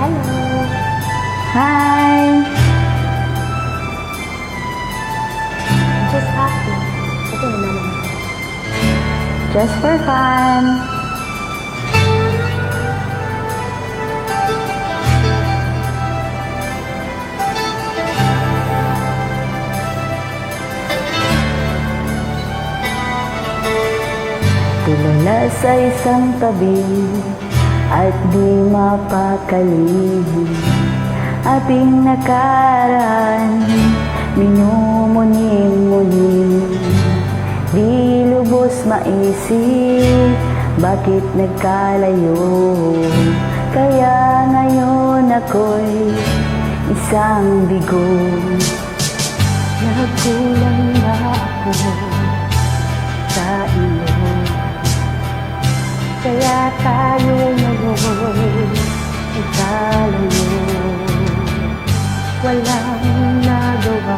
Hello. Hi! Just happy. Ito na naman. Just for fun. Tulala sa isang tabi at di mapakali. Ating nakaraan, minumuni-muni. Di lubos maisip, bakit nagkalayo? Kaya ngayon ako'y isang bigo. Nagkulang na ako sa iyo, kaya tayo ngayon nagkalayo. Walang nagawa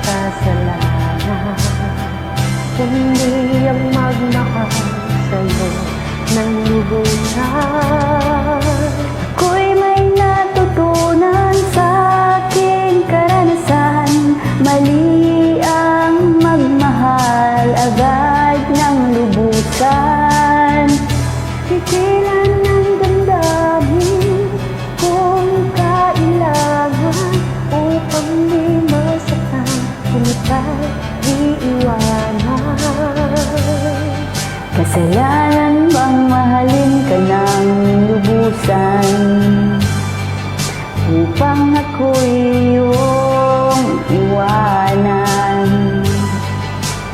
kasalanan, kundi ang magmahal sa'yo ng lubusan. Ako'y may natutunan sa aking karanasan, mali ang magmahal agad ng lubusan. Pigilan ng damdamin kung kailangan upang di masaktan, kung ika'y iiwanan. Kasalanan bang mahalin ka ng lubusan upang ako'y iyong iwanan?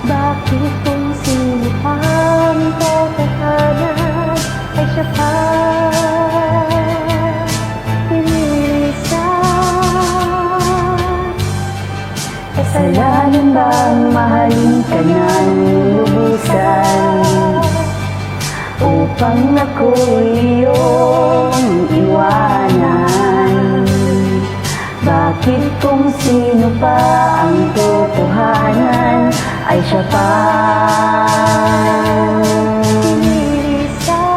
Bakit kung sino pang totohanan ay siya pa pinilisan? Kasalanan bang mahalin ka ng lubusan upang ako'y iyong iwanan? Bakit kung sino pa ang totohanan ay siya pa pinilisan?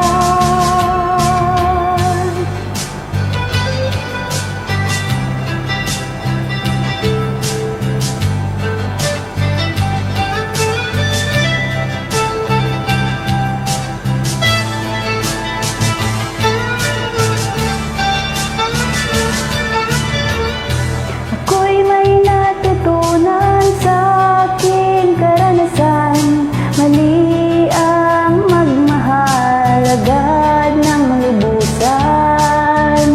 Ako'y may natutunan sa aking karanasan, mali ang magmahal agad ng lubusan.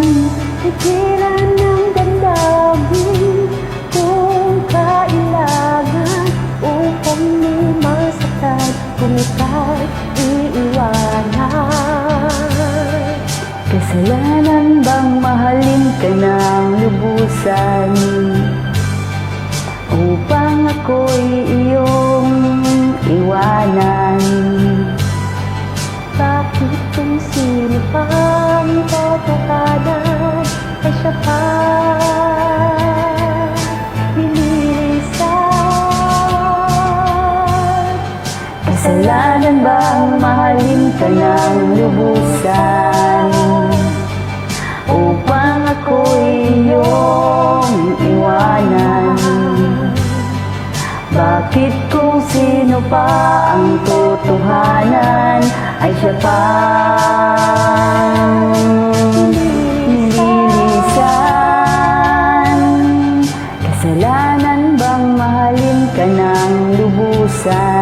Pigilan ng damdamin kung kailangan upang di masaktan, kung ika'y iiwanan. Kasalanan bang mahalin ka ng lubusan upang ako'y iyong iwanan? Bakit kung sino pang totohanan ay siya pa pinilisan? Kasalanan bang mahalin ka ng lubusan upang ako'y iyong iwanan? Bakit kung sino pa ang totohanan ay siya pa nililisan? Kasalanan bang mahalin ka ng lubusan